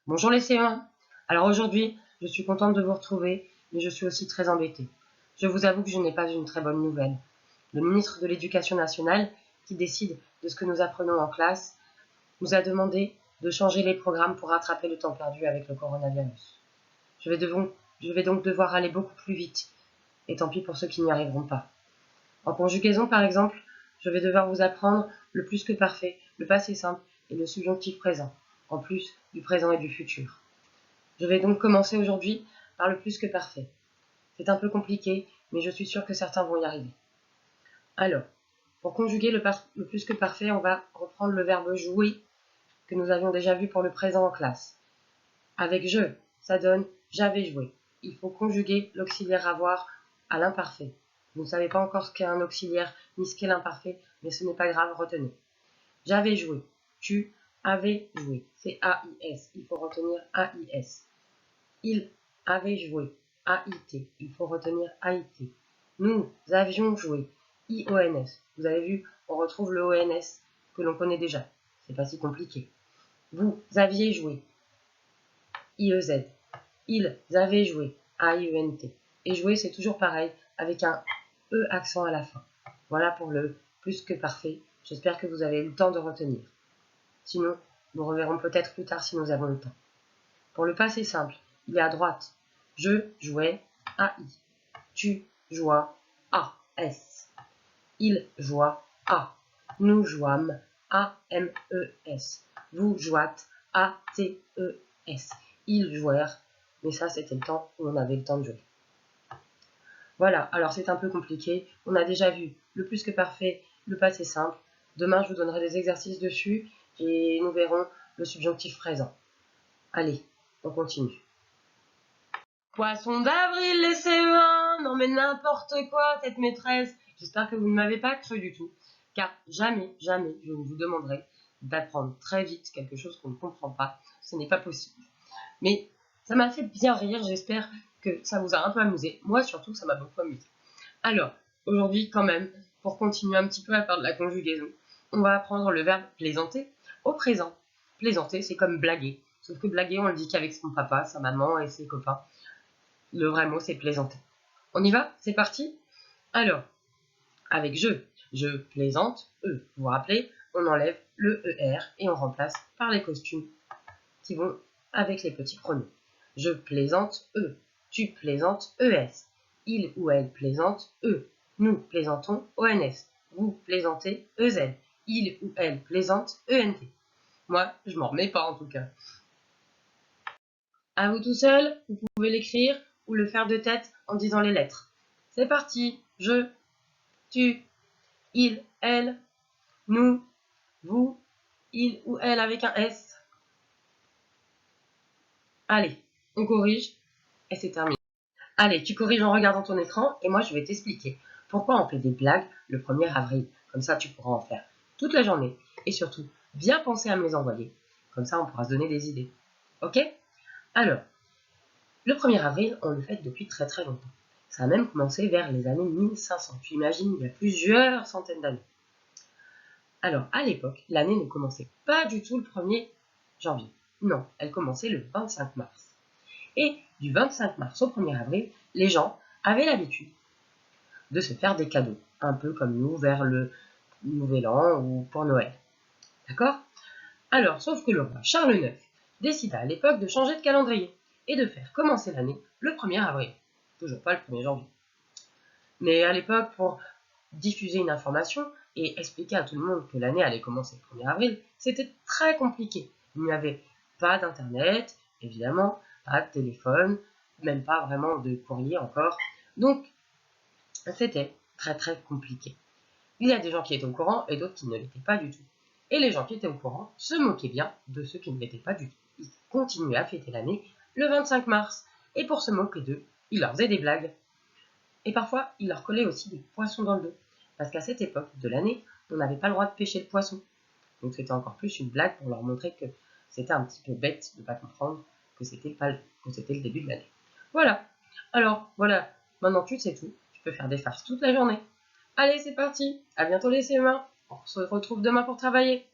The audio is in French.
Bonjour les CE1. Alors aujourd'hui, je suis contente de vous retrouver, mais je suis aussi très embêtée. Je vous avoue que je n'ai pas une très bonne nouvelle. Le ministre de l'Éducation nationale, qui décide de ce que nous apprenons en classe, nous a demandé de changer les programmes pour rattraper le temps perdu avec le coronavirus. Je vais donc devoir aller beaucoup plus vite, et tant pis pour ceux qui n'y arriveront pas. En conjugaison, par exemple, je vais devoir vous apprendre le plus que parfait, le passé simple et le subjonctif présent, en plus du présent et du futur. Je vais donc commencer aujourd'hui par le plus que parfait. C'est un peu compliqué, mais je suis sûre que certains vont y arriver. Alors, pour conjuguer le plus que parfait, on va reprendre le verbe jouer que nous avions déjà vu pour le présent en classe. Avec je, ça donne j'avais joué. Il faut conjuguer l'auxiliaire avoir à l'imparfait. Vous ne savez pas encore ce qu'est un auxiliaire ni ce qu'est l'imparfait, mais ce n'est pas grave, retenez. J'avais joué. Tu avais joué. C'est A-I-S. Il faut retenir A-I-S. Il avait joué. A-I-T. Il faut retenir A-I-T. Nous avions joué. I-O-N-S. Vous avez vu, on retrouve le O-N-S que l'on connaît déjà. C'est pas si compliqué. Vous aviez joué. I-E-Z. Ils avaient joué. A-I-E-N-T. Et jouer, c'est toujours pareil, avec un E accent à la fin. Voilà pour le plus que parfait. J'espère que vous avez eu le temps de retenir. Sinon, nous reverrons peut-être plus tard si nous avons le temps. Pour le passé simple, il est à droite. Je jouais A-I. Tu jouas A-S. Il joua A. Nous jouâmes A-M-E-S. Vous jouâtes A-T-E-S. Ils jouèrent, mais ça c'était le temps où on avait le temps de jouer. Voilà, alors c'est un peu compliqué. On a déjà vu le plus que parfait, le passé simple. Demain, je vous donnerai des exercices dessus et nous verrons le subjonctif présent. Allez, on continue. Poisson d'avril, les CE1, non mais n'importe quoi, cette maîtresse. J'espère que vous ne m'avez pas cru du tout, car jamais, jamais, je ne vous demanderai d'apprendre très vite quelque chose qu'on ne comprend pas. Ce n'est pas possible. Mais ça m'a fait bien rire, j'espère que ça vous a un peu amusé. Moi, surtout, ça m'a beaucoup amusé. Alors, aujourd'hui, quand même, pour continuer un petit peu à faire de la conjugaison, on va apprendre le verbe plaisanter au présent. Plaisanter, c'est comme blaguer. Sauf que blaguer, on le dit qu'avec son papa, sa maman et ses copains. Le vrai mot, c'est plaisanter. On y va? C'est parti? Alors, avec je plaisante, vous vous rappelez, on enlève le ER et on remplace par les costumes qui vont avec les petits pronoms. Je plaisante, tu plaisantes, ES. Il ou elle plaisante, Nous plaisantons, ONS. Vous plaisantez, EZ. Il ou elle plaisante, ENT. Moi, je m'en remets pas en tout cas. À vous tout seul, vous pouvez l'écrire ou le faire de tête en disant les lettres. C'est parti. Je, tu, il, elle, nous, vous, il ou elle avec un S. Allez, on corrige et c'est terminé. Allez, tu corriges en regardant ton écran et moi je vais t'expliquer pourquoi on fait des blagues le 1er avril. Comme ça, tu pourras en faire toute la journée et surtout bien penser à me les envoyer. Comme ça, on pourra se donner des idées. Ok? Alors, le 1er avril, on le fête depuis très très longtemps. Ça a même commencé vers les années 1500. Tu imagines, il y a plusieurs centaines d'années. Alors, à l'époque, l'année ne commençait pas du tout le 1er janvier. Non, elle commençait le 25 mars. Et du 25 mars au 1er avril, les gens avaient l'habitude de se faire des cadeaux, un peu comme nous vers le Nouvel An ou pour Noël. D'accord? Alors, sauf que le roi Charles IX décida à l'époque de changer de calendrier et de faire commencer l'année le 1er avril. Toujours pas le 1er janvier. Mais à l'époque, pour diffuser une information et expliquer à tout le monde que l'année allait commencer le 1er avril, c'était très compliqué. Il n'y avait pas d'internet, évidemment, pas de téléphone, même pas vraiment de courrier encore. Donc, c'était très très compliqué. Il y a des gens qui étaient au courant et d'autres qui ne l'étaient pas du tout. Et les gens qui étaient au courant se moquaient bien de ceux qui ne l'étaient pas du tout. Ils continuaient à fêter l'année le 25 mars. Et pour se moquer d'eux, ils leur faisaient des blagues. Et parfois, ils leur collaient aussi des poissons dans le dos. Parce qu'à cette époque de l'année, on n'avait pas le droit de pêcher le poisson. Donc c'était encore plus une blague pour leur montrer que c'était un petit peu bête de ne pas comprendre que c'était le début de l'année. Voilà. Alors, voilà. Maintenant, tu sais tout. Tu peux faire des farces toute la journée. Allez, c'est parti. À bientôt les CE1. On se retrouve demain pour travailler.